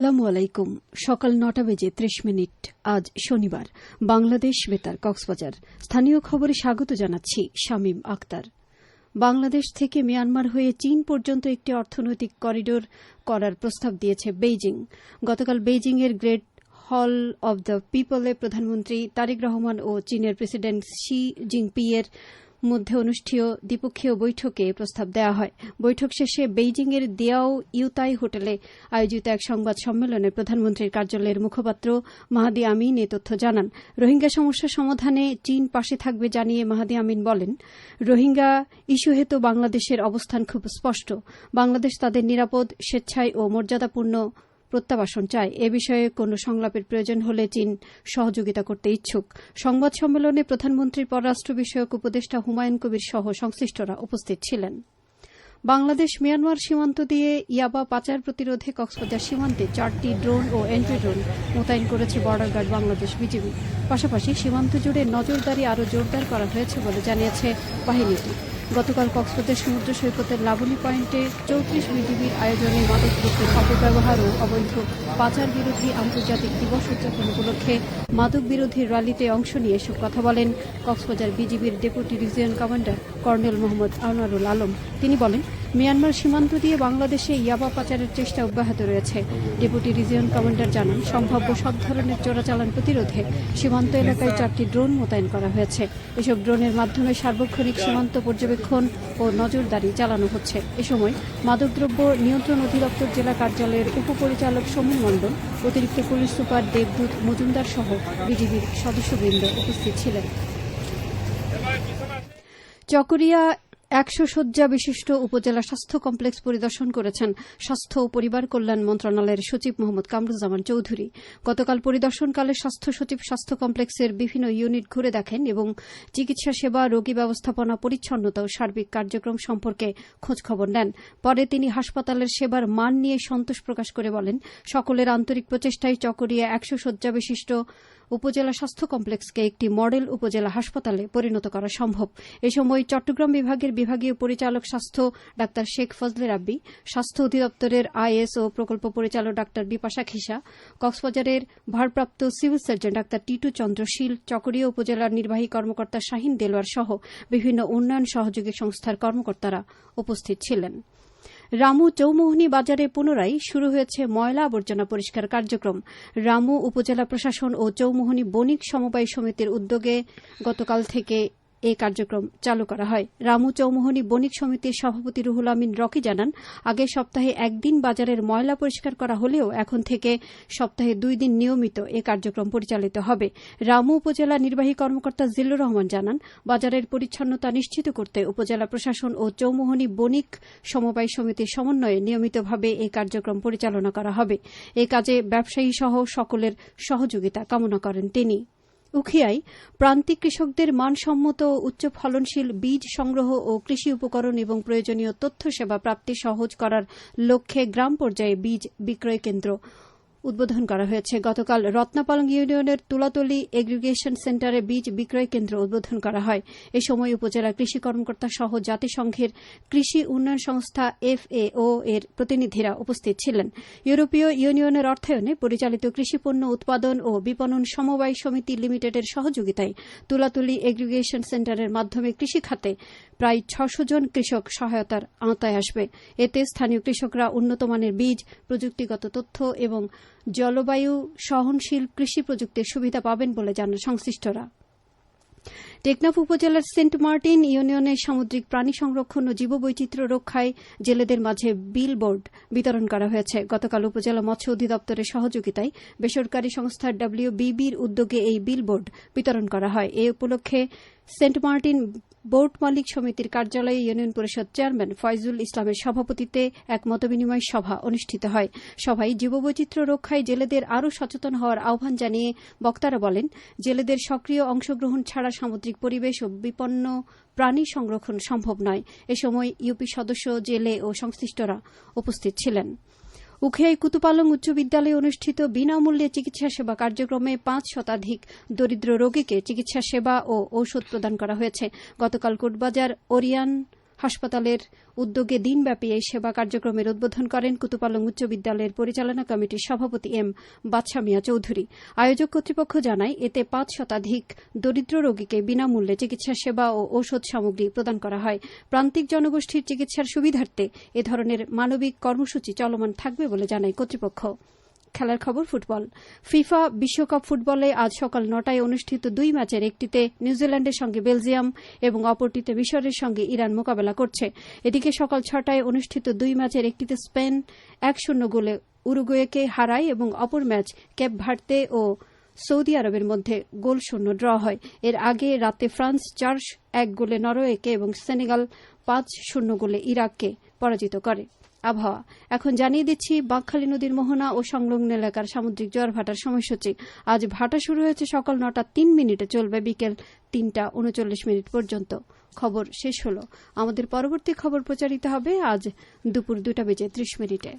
আসসালামু আলাইকুম। সকাল ৯টা বেজে ৩০ মিনিট। আজ শনিবার। বাংলাদেশ বেতার কক্সবাজার। স্থানীয় খবরে স্বাগত জানাচ্ছি শামীম আক্তার। বাংলাদেশ থেকে মিয়ানমার হয়ে চীন পর্যন্ত একটি অর্থনৈতিক করিডোর করার প্রস্তাব দিয়েছে বেইজিং। গতকাল বেইজিংয়ের গ্রেট হল অব দ্য পিপলে প্রধানমন্ত্রী তারেক রহমান ও চীনের প্রেসিডেন্ট শি জিনপিংয়ের মধ্যে অনুষ্ঠিত দ্বিপক্ষীয় বৈঠকে প্রস্তাব দেওয়া হয়। বৈঠক শেষে বেইজিংয়ের দিয়াও ইউতাই হোটেলে আয়োজিত এক সংবাদ সম্মেলনে প্রধানমন্ত্রীর কার্যালয়ের মুখপাত্র মাহাদি আমিন এ তথ্য জানান। রোহিঙ্গা সমস্যা সমাধানে চীন পাশে থাকবে জানিয়ে মাহাদি আমিন বলেন, রোহিঙ্গা ইস্যু হেতু বাংলাদেশের অবস্থান খুব স্পষ্ট। বাংলাদেশ তাদের নিরাপদ, স্বেচ্ছায় ও মর্যাদাপূর্ণ প্রত্যাবাসন চায়। এ বিষয়ে কোনো সংলাপের প্রয়োজন হলে চীন সহযোগিতা করতে ইচ্ছুক। সংবাদ সম্মেলনে প্রধানমন্ত্রীর পররাষ্ট্র বিষয়ক উপদেষ্টা হুমায়ুন কবির সহ সংশ্লিষ্টরা উপস্থিত ছিলেন। বাংলাদেশ মিয়ানমার সীমান্ত দিয়ে ইয়াবা পাচার প্রতিরোধে কক্সবাজার সীমান্তে 4টি ড্রোন ও এন্ট্রি ড্রোন মোতায়েন করেছে বর্ডার গার্ড বাংলাদেশ বিজিবি। পাশাপাশি সীমান্ত জুড়ে নজরদারি আরও জোরদার করা হয়েছে বলে জানিয়েছে বাহিনীটি। গতকাল কক্সবাজার সমুদ্র সৈকতের লাবণী পয়েন্টে 34 বিজিবির আয়োজনে মাদকদ্রব্যের অপব্যবহার ও অবৈধ পাচার বিরোধী আন্তর্জাতিক দিবস উদযাপন উপলক্ষে মাদক বিরোধী র্যালিতে অংশ নিয়ে এসব কথা বলেন কক্সবাজার বিজিবির deputy region commander colonel Mohammad Anwarul Alam. তিনি বলেন, মিয়ানমার সীমান্ত দিয়ে বাংলাদেশে ইয়াবা পাচারের চেষ্টা অব্যাহত রয়েছে। ডেপুটি রিজিয়ন কমান্ডার জানান, সম্ভাব্য সব ধরনের চোরাচালান প্রতিরোধে সীমান্ত এলাকায় 4টি ড্রোন মোতায়েন করা হয়েছে। এসব ড্রোনের মাধ্যমে সার্বক্ষণিক সীমান্ত পর্যবেক্ষণ ও নজরদারি চালানো হচ্ছে। এ সময় মাদকদ্রব্য নিয়ন্ত্রণ অধিদপ্তর জেলা কার্যালয়ের উপপরিচালক সমীর মণ্ডল, অতিরিক্ত পুলিশ সুপার দেবদূত মজুমদার সহ বিজিবির সদস্যবৃন্দ উপস্থিত ছিলেন। চকরিয়া 100 শয্যা বিশিষ্ট উপজেলা স্বাস্থ্য কমপ্লেক্স পরিদর্শন করেছেন স্বাস্থ্য ও পরিবার কল্যাণ মন্ত্রণালয়ের সচিব মোহাম্মদ কামরুজ্জামান চৌধুরী। গতকাল পরিদর্শনকালে স্বাস্থ্য সচিব স্বাস্থ্য কমপ্লেক্সের বিভিন্ন ইউনিট ঘুরে দেখেন এবং চিকিৎসা সেবা, রোগী ব্যবস্থাপনা, পরিচ্ছন্নতা ও সার্বিক কার্যক্রম সম্পর্কে খোঁজখবর নেন। পরে তিনি হাসপাতালের সেবার মান নিয়ে সন্তোষ প্রকাশ করে বলেন, সকলের আন্তরিক প্রচেষ্টায় চকরিয়া 100 শয্যা বিশিষ্ট উপজেলা স্বাস্থ্য কমপ্লেক্সকে একটি মডেল উপজেলা হাসপাতালে পরিণত করা সম্ভব। এ সময় চট্টগ্রাম বিভাগের বিভাগীয় পরিচালক স্বাস্থ্য ডাক্তার শেখ ফজলে রাব্বি, স্বাস্থ্য অধিদপ্তরের আইএস ও প্রকল্প পরিচালক ডাক্তার বিপাশা খিসা, কক্সবাজারের ভারপ্রাপ্ত civil surgeon doctor Titu Chandrashil, Chakaria উপজেলার নির্বাহী কর্মকর্তা শাহিন দেলোয়ার সহ বিভিন্ন উন্নয়ন সহযোগী সংস্থার কর্মকর্তারা উপস্থিত ছিলেন। রামু চৌমোহনী বাজারে পুনরায় শুরু হয়েছে ময়লা আবর্জনা পরিষ্কার কার্যক্রম। রামু উপজেলা প্রশাসন ও চৌমোহনী বণিক সমবায় সমিতির উদ্যোগে গতকাল থেকে এই কার্যক্রম চালু করা হয়। রামু চৌমোহনী বণিক সমিতির সভাপতি রুহুল আমিন রকি জানান, আগের সপ্তাহে একদিন বাজারের ময়লা পরিষ্কার করা হলেও এখন থেকে সপ্তাহে 2 দিন নিয়মিত এ কার্যক্রম পরিচালিত হবে। রামু উপজেলা নির্বাহী কর্মকর্তা জিল্লুর রহমান জানান, বাজারের পরিচ্ছন্নতা নিশ্চিত করতে উপজেলা প্রশাসন ও চৌমোহনী বণিক সমবায় সমিতির সমন্বয়ে নিয়মিতভাবে এই কার্যক্রম পরিচালনা করা হবে। এ কাজে ব্যবসায়ী সহ সকলের সহযোগিতা কামনা করেন তিনি। উখিয়ায় প্রান্তিক কৃষকদের মানসম্মত ও উচ্চ ফলনশীল বীজ সংগ্রহ ও কৃষি উপকরণ এবং প্রয়োজনীয় তথ্য সেবা প্রাপ্তি সহজ করার লক্ষ্যে গ্রাম পর্যায়ে বীজ বিক্রয় কেন্দ্র উদ্বোধন করা হয়েছে। গতকাল রত্নাপালং ইউনিয়নের তুলাতলী এগ্রিগেশন সেন্টারে বীজ বিক্রয় কেন্দ্র উদ্বোধন করা হয়। এ সময় উপজেলা কৃষি কর্মকর্তা সহ জাতিসংঘের কৃষি উন্নয়ন সংস্থা FAO এর প্রতিনিধিরা উপস্থিত ছিলেন। ইউরোপীয় ইউনিয়নের অর্থায়নে পরিচালিত কৃষিপণ্য উৎপাদন ও বিপণন সমবায় সমিতি লিমিটেডের সহযোগিতায় তুলাতলী এগ্রিগেশন সেন্টারের মাধ্যমে কৃষি খাতে প্রায় 600 জন কৃষক সহায়তার আওতায় আসবে। এতে স্থানীয় কৃষকরা উন্নতমানের বীজ, প্রযুক্তিগত তথ্য এবং জলবায়ু সহনশীল কৃষি প্রযুক্তির সুবিধা পাবেন বলে জানান সংশ্লিষ্টরা। টেকনাফ উপজেলার সেন্ট মার্টিন ইউনিয়নে সামুদ্রিক প্রাণী সংরক্ষণ ও জীববৈচিত্র্য রক্ষায় জেলেদের মাঝে বিলবোর্ড বিতরণ করা হয়েছে। গতকাল উপজেলা মৎস্য অধিদপ্তরের সহযোগিতায় বেসরকারি সংস্থা WBBর উদ্যোগে এই বিলবোর্ড বিতরণ করা হয়। এ উপলক্ষে সেন্ট মার্টিন বোট মালিক সমিতির কার্যালয়ে ইউনিয়ন পরিষদ চেয়ারম্যান ফয়জুল ইসলামের সভাপতিত্বে এক মতবিনিময় সভা অনুষ্ঠিত হয়। সভায় জীববৈচিত্র্য রক্ষায় জেলেদের আরও সচেতন হওয়ার আহ্বান জানিয়ে বক্তারা বলেন, জেলেদের সক্রিয় অংশগ্রহণ ছাড়া সামুদ্রিক পরিবেশ ও বিপন্ন প্রাণী সংরক্ষণ সম্ভব নয়। এ সময় ইউপি সদস্য, জেলে ও সংশ্লিষ্টরা উপস্থিত ছিলেন। উখিয়ায় কুতুপালং উচ্চ বিদ্যালয়ে অনুষ্ঠিত বিনামূল্যে চিকিৎসা সেবা কার্যক্রমে 5 শতাধিক দরিদ্র রোগীকে চিকিৎসা সেবা ও ঔষধ প্রদান করা হয়েছে। গতকাল কোটবাজার ওরিয়ান হাসপাতালের উদ্যোগে দিনব্যাপী এই সেবা কার্যক্রমের উদ্বোধন করেন কুতুপালং উচ্চ বিদ্যালয়ের পরিচালনা কমিটির সভাপতি এম বাদশা মিয়া চৌধুরী। আয়োজক কর্তৃপক্ষ জানায়, এতে ৫ শতাধিক দরিদ্র রোগীকে বিনামূল্যে চিকিৎসা সেবা ও ঔষধ সামগ্রী প্রদান করা হয়। প্রান্তিক জনগোষ্ঠীর চিকিৎসার সুবিধার্থে এ ধরনের মানবিক কর্মসূচি চলমান থাকবে বলে জানায় কর্তৃপক্ষ। খেলার খবর ফুটবল। ফিফা বিশ্বকাপ ফুটবলে আজ সকাল ৯টায় অনুষ্ঠিত ২ ম্যাচের একটিতে নিউজিল্যান্ডের সঙ্গে বেলজিয়াম এবং অপরটিতে মিশরের সঙ্গে ইরান মোকাবেলা করছে। এদিকে সকাল ৬টায় অনুষ্ঠিত ২ ম্যাচের একটিতে স্পেন ১-০ গোলে উরুগুয়েকে হারায় এবং অপর ম্যাচ কেপ ভার্দে ও সৌদি আরবের মধ্যে গোলশূন্য ড্র হয়। এর আগে রাতে ফ্রান্স ৪-১ গোলে নরওয়েকে এবং সেনেগাল ৫-০ গোলে ইরাককে পরাজিত করে। আবহাওয়া এখন জানিয়ে দিচ্ছি বাঁকখালী নদীর মোহনা ও সংলগ্ন এলাকার সামুদ্রিক জোয়ার ভাটার সময়সূচি। আজ ভাটা শুরু হয়েছে সকাল ৯টা ৩ মিনিটে, চলবে বিকেল ৩টা ৩৯ মিনিট পর্যন্ত। খবর শেষ হল। আমাদের পরবর্তী খবর প্রচারিত হবে আজ দুপুর ২টা বেজে ৩০ মিনিটে।